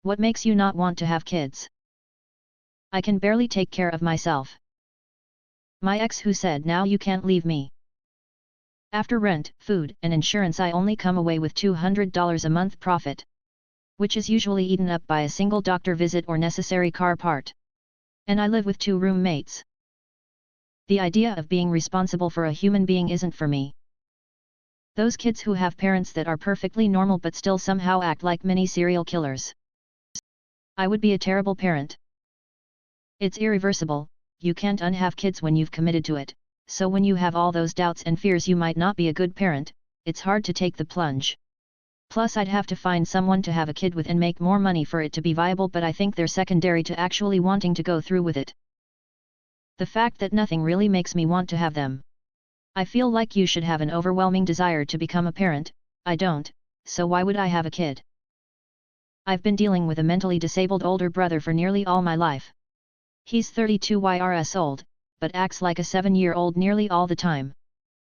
What makes you not want to have kids? I can barely take care of myself. My ex who said now you can't leave me. After rent, food, and insurance I only come away with $200 a month profit, which is usually eaten up by a single doctor visit or necessary car part. And I live with 2 roommates. The idea of being responsible for a human being isn't for me. Those kids who have parents that are perfectly normal but still somehow act like mini serial killers. I would be a terrible parent. It's irreversible, you can't unhave kids when you've committed to it, so when you have all those doubts and fears you might not be a good parent, it's hard to take the plunge. Plus I'd have to find someone to have a kid with and make more money for it to be viable, but I think they're secondary to actually wanting to go through with it. The fact that nothing really makes me want to have them. I feel like you should have an overwhelming desire to become a parent, I don't, so why would I have a kid? I've been dealing with a mentally disabled older brother for nearly all my life. He's 32 years old, but acts like a 7-year-old nearly all the time.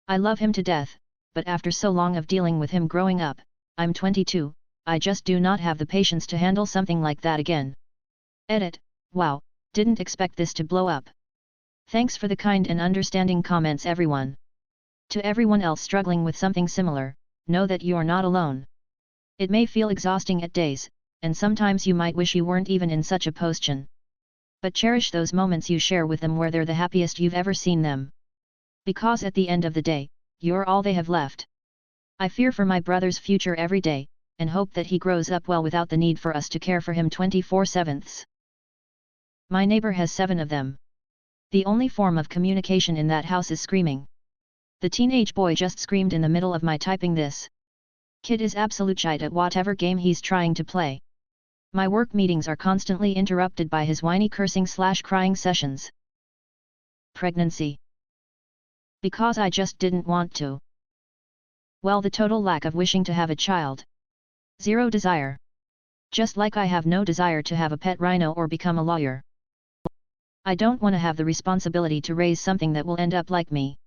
I love him to death, but after so long of dealing with him growing up, I'm 22, I just do not have the patience to handle something like that again. Edit, wow, didn't expect this to blow up. Thanks for the kind and understanding comments everyone. To everyone else struggling with something similar, know that you're not alone. It may feel exhausting at days, and sometimes you might wish you weren't even in such a position. But cherish those moments you share with them where they're the happiest you've ever seen them. Because at the end of the day, you're all they have left. I fear for my brother's future every day, and hope that he grows up well without the need for us to care for him 24/7. My neighbor has 7 of them. The only form of communication in that house is screaming. The teenage boy just screamed in the middle of my typing this. Kid is absolute shite at whatever game he's trying to play. My work meetings are constantly interrupted by his whiny cursing/crying sessions. Pregnancy. Because I just didn't want to. Well, the total lack of wishing to have a child. 0 desire. Just like I have no desire to have a pet rhino or become a lawyer. I don't want to have the responsibility to raise something that will end up like me.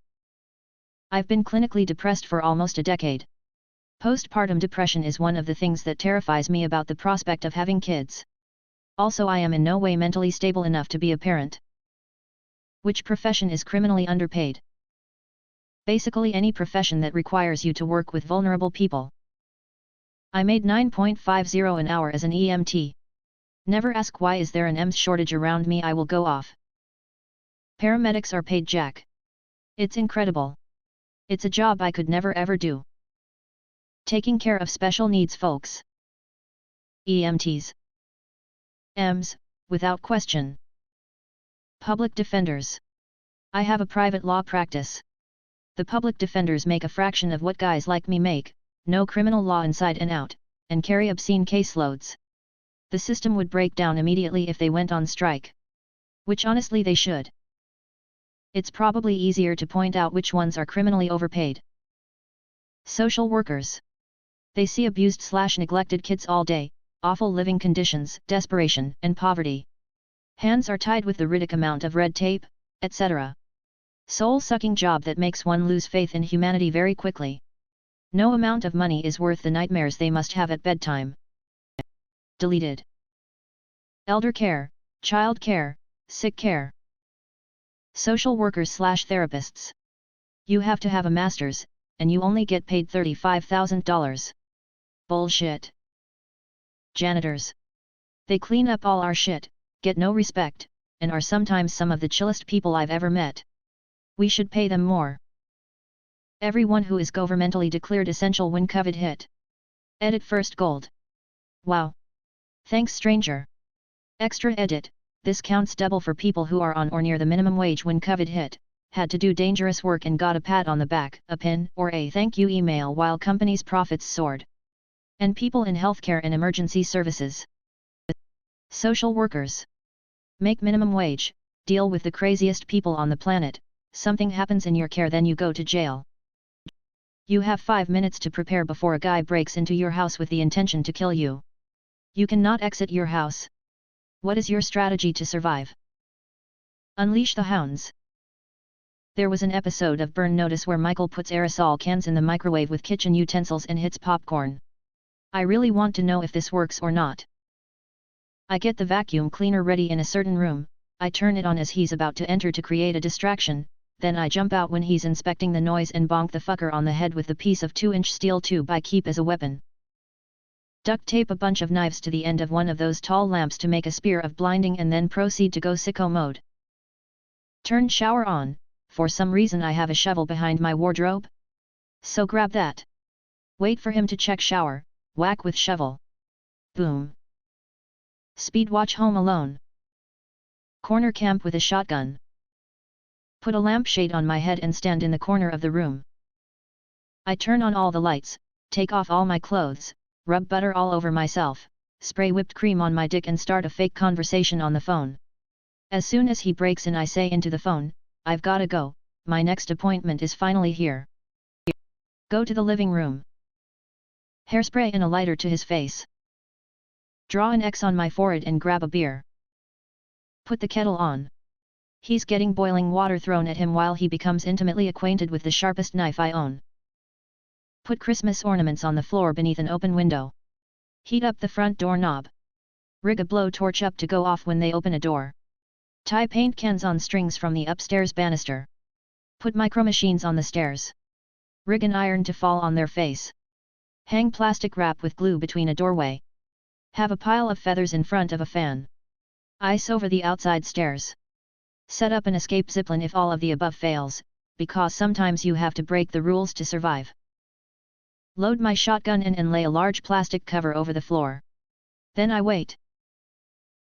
I've been clinically depressed for almost a decade. Postpartum depression is one of the things that terrifies me about the prospect of having kids. Also, I am in no way mentally stable enough to be a parent. Which profession is criminally underpaid? Basically any profession that requires you to work with vulnerable people. I made $9.50 an hour as an EMT. Never ask why is there an EMS shortage around me, I will go off. Paramedics are paid jack. It's incredible. It's a job I could never ever do. Taking care of special needs folks. EMTs. EMS, without question. Public defenders. I have a private law practice. The public defenders make a fraction of what guys like me make, know criminal law inside and out, and carry obscene caseloads. The system would break down immediately if they went on strike. Which honestly they should. It's probably easier to point out which ones are criminally overpaid. Social workers. They see abused/neglected kids all day, awful living conditions, desperation, and poverty. Hands are tied with the ridiculous amount of red tape, etc. Soul-sucking job that makes one lose faith in humanity very quickly. No amount of money is worth the nightmares they must have at bedtime. Deleted. Elder care, child care, sick care. Social workers/therapists. You have to have a master's, and you only get paid $35,000. Bullshit. Janitors. They clean up all our shit, get no respect, and are sometimes some of the chillest people I've ever met. We should pay them more. Everyone who is governmentally declared essential when COVID hit. Edit first gold. Wow. Thanks stranger. Extra edit, this counts double for people who are on or near the minimum wage when COVID hit, had to do dangerous work and got a pat on the back, a pin, or a thank you email while companies' profits soared. And people in healthcare and emergency services. Social workers. Make minimum wage, deal with the craziest people on the planet, something happens in your care then you go to jail. You have 5 minutes to prepare before a guy breaks into your house with the intention to kill you. You cannot exit your house. What is your strategy to survive? Unleash the hounds. There was an episode of Burn Notice where Michael puts aerosol cans in the microwave with kitchen utensils and hits popcorn. I really want to know if this works or not. I get the vacuum cleaner ready in a certain room, I turn it on as he's about to enter to create a distraction, then I jump out when he's inspecting the noise and bonk the fucker on the head with the piece of 2-inch steel tube I keep as a weapon. Duct tape a bunch of knives to the end of one of those tall lamps to make a spear of blinding and then proceed to go sicko mode. Turn shower on, for some reason I have a shovel behind my wardrobe. So grab that. Wait for him to check shower, whack with shovel. Boom. Speed watch Home Alone. Corner camp with a shotgun. Put a lampshade on my head and stand in the corner of the room. I turn on all the lights, take off all my clothes, rub butter all over myself, spray whipped cream on my dick and start a fake conversation on the phone. As soon as he breaks in I say into the phone, I've gotta go, my next appointment is finally here. Go to the living room. Hairspray and a lighter to his face. Draw an X on my forehead and grab a beer. Put the kettle on. He's getting boiling water thrown at him while he becomes intimately acquainted with the sharpest knife I own. Put Christmas ornaments on the floor beneath an open window. Heat up the front door knob. Rig a blowtorch up to go off when they open a door. Tie paint cans on strings from the upstairs banister. Put micro machines on the stairs. Rig an iron to fall on their face. Hang plastic wrap with glue between a doorway. Have a pile of feathers in front of a fan. Ice over the outside stairs. Set up an escape zipline if all of the above fails, because sometimes you have to break the rules to survive. Load my shotgun in and lay a large plastic cover over the floor. Then I wait.